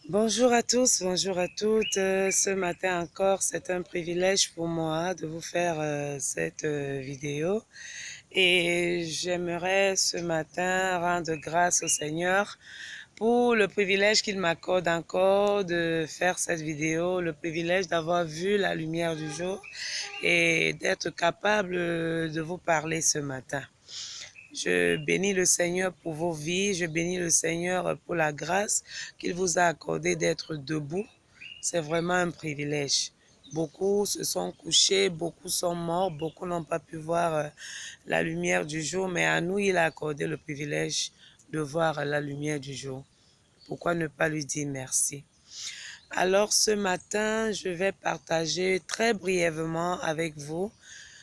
Bonjour à tous, bonjour à toutes. Ce matin encore, c'est un privilège pour moi de vous faire cette vidéo. Et j'aimerais ce matin rendre grâce au Seigneur pour le privilège qu'il m'accorde encore de faire cette vidéo, le privilège d'avoir vu la lumière du jour et d'être capable de vous parler ce matin. Je bénis le Seigneur pour vos vies, je bénis le Seigneur pour la grâce qu'il vous a accordée d'être debout. C'est vraiment un privilège. Beaucoup se sont couchés, beaucoup sont morts, beaucoup n'ont pas pu voir la lumière du jour, mais à nous, il a accordé le privilège de voir la lumière du jour. Pourquoi ne pas lui dire merci? Alors ce matin, je vais partager très brièvement avec vous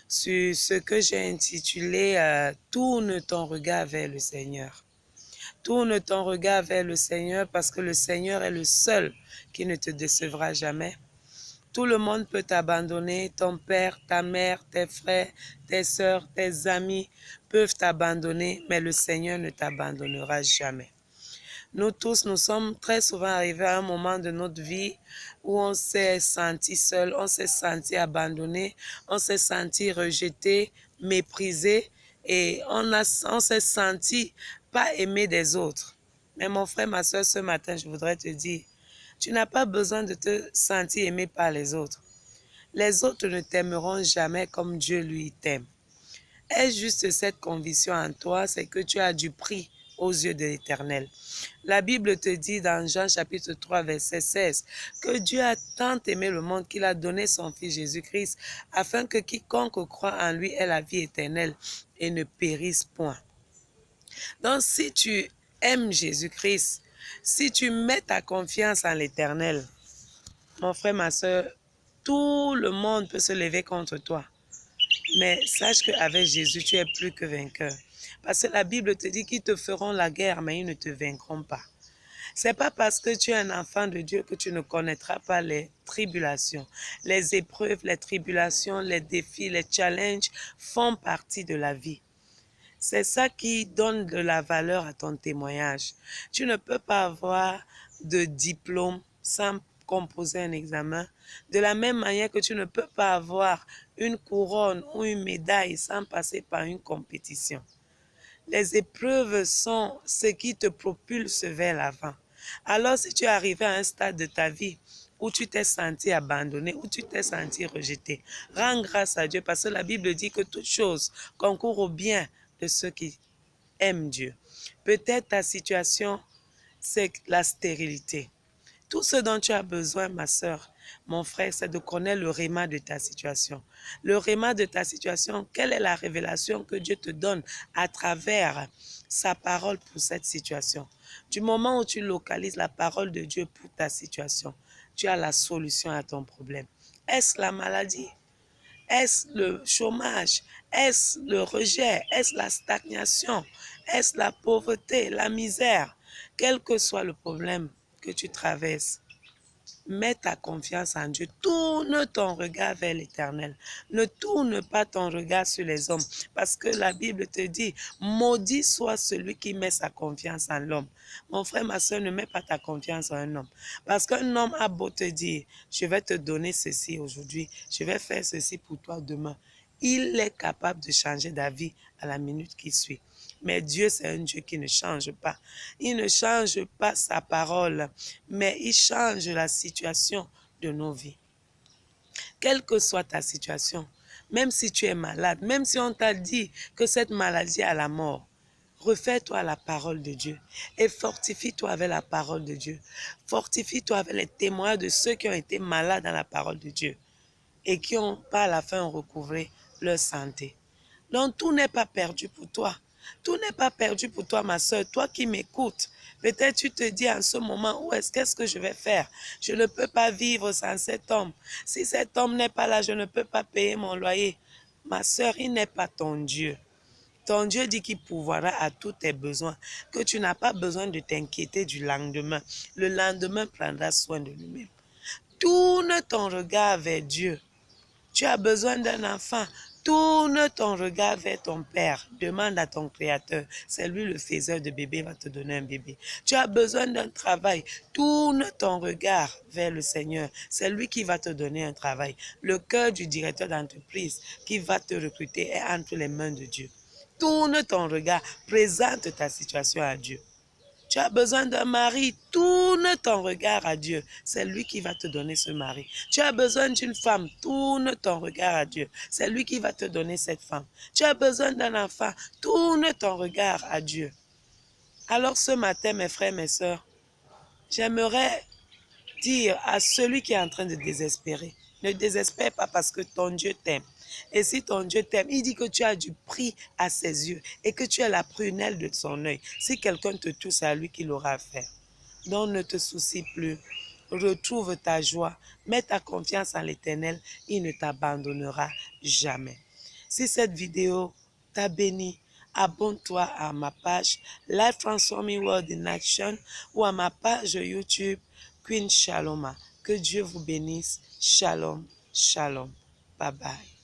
sur ce que j'ai intitulé Tourne ton regard vers le Seigneur. Tourne ton regard vers le Seigneur parce que le Seigneur est le seul qui ne te décevra jamais. Tout le monde peut t'abandonner, ton père, ta mère, tes frères, tes sœurs, tes amis peuvent t'abandonner, mais le Seigneur ne t'abandonnera jamais. Nous tous, nous sommes très souvent arrivés à un moment de notre vie où on s'est senti seul, on s'est senti abandonné, on s'est senti rejeté, méprisé et on s'est senti pas aimé des autres. Mais mon frère, ma soeur, ce matin, je voudrais te dire, tu n'as pas besoin de te sentir aimé par les autres. Les autres ne t'aimeront jamais comme Dieu lui t'aime. Est juste cette conviction en toi, c'est que tu as du prix aux yeux de l'Éternel. La Bible te dit dans Jean chapitre 3 verset 16 que Dieu a tant aimé le monde qu'il a donné son Fils Jésus-Christ afin que quiconque croit en lui ait la vie éternelle et ne périsse point. Donc si tu aimes Jésus-Christ, si tu mets ta confiance en l'Éternel, mon frère, ma soeur, tout le monde peut se lever contre toi. Mais sache qu'avec Jésus, tu es plus que vainqueur. Parce que la Bible te dit qu'ils te feront la guerre, mais ils ne te vaincront pas. C'est pas parce que tu es un enfant de Dieu que tu ne connaîtras pas les tribulations. Les épreuves, les tribulations, les défis, les challenges font partie de la vie. C'est ça qui donne de la valeur à ton témoignage. Tu ne peux pas avoir de diplôme sans composer un examen. De la même manière que tu ne peux pas avoir une couronne ou une médaille sans passer par une compétition. Les épreuves sont ce qui te propulse vers l'avant. Alors si tu es arrivé à un stade de ta vie où tu t'es senti abandonné, où tu t'es senti rejeté, rends grâce à Dieu parce que la Bible dit que toute chose concourt au bien de ceux qui aiment Dieu. Peut-être ta situation, c'est la stérilité. Tout ce dont tu as besoin, ma soeur, mon frère, c'est de connaître le réma de ta situation. Le réma de ta situation, quelle est la révélation que Dieu te donne à travers sa parole pour cette situation? Du moment où tu localises la parole de Dieu pour ta situation, tu as la solution à ton problème. Est-ce la maladie? Est-ce le chômage? Est-ce le rejet? Est-ce la stagnation? Est-ce la pauvreté, la misère? Quel que soit le problème que tu traverses, mets ta confiance en Dieu. Tourne ton regard vers l'Éternel. Ne tourne pas ton regard sur les hommes. Parce que la Bible te dit, maudit soit celui qui met sa confiance en l'homme. Mon frère, ma soeur, ne mets pas ta confiance en un homme. Parce qu'un homme a beau te dire, je vais te donner ceci aujourd'hui, je vais faire ceci pour toi demain. Il est capable de changer d'avis à la minute qui suit. Mais Dieu, c'est un Dieu qui ne change pas. Il ne change pas sa parole, mais il change la situation de nos vies. Quelle que soit ta situation, même si tu es malade, même si on t'a dit que cette maladie est à la mort, refais-toi la parole de Dieu et fortifie-toi avec la parole de Dieu. Fortifie-toi avec les témoins de ceux qui ont été malades dans la parole de Dieu et qui ont par la fin recouvré leur santé. Donc tout n'est pas perdu pour toi. Tout n'est pas perdu pour toi, ma soeur. Toi qui m'écoutes, peut-être tu te dis en ce moment, qu'est-ce que je vais faire? Je ne peux pas vivre sans cet homme. Si cet homme n'est pas là, je ne peux pas payer mon loyer. Ma soeur, il n'est pas ton Dieu. Ton Dieu dit qu'il pourvoira à tous tes besoins, que tu n'as pas besoin de t'inquiéter du lendemain. Le lendemain prendra soin de lui-même. Tourne ton regard vers Dieu. Tu as besoin d'un enfant. Tourne ton regard vers ton Père. Demande à ton Créateur. C'est lui le faiseur de bébé, va te donner un bébé. Tu as besoin d'un travail. Tourne ton regard vers le Seigneur. C'est lui qui va te donner un travail. Le cœur du directeur d'entreprise qui va te recruter est entre les mains de Dieu. Tourne ton regard. Présente ta situation à Dieu. Tu as besoin d'un mari, tourne ton regard à Dieu. C'est lui qui va te donner ce mari. Tu as besoin d'une femme, tourne ton regard à Dieu. C'est lui qui va te donner cette femme. Tu as besoin d'un enfant, tourne ton regard à Dieu. Alors ce matin, mes frères, mes sœurs, j'aimerais dire à celui qui est en train de désespérer, ne désespère pas parce que ton Dieu t'aime. Et si ton Dieu t'aime, il dit que tu as du prix à ses yeux et que tu as la prunelle de son œil. Si quelqu'un te touche, c'est à lui qu'il aura affaire. Donc ne te soucie plus. Retrouve ta joie. Mets ta confiance en l'Éternel. Il ne t'abandonnera jamais. Si cette vidéo t'a béni, abonne-toi à ma page Life Transforming World in Action ou à ma page YouTube Queen Shaloma. Que Dieu vous bénisse. Shalom, shalom. Bye bye.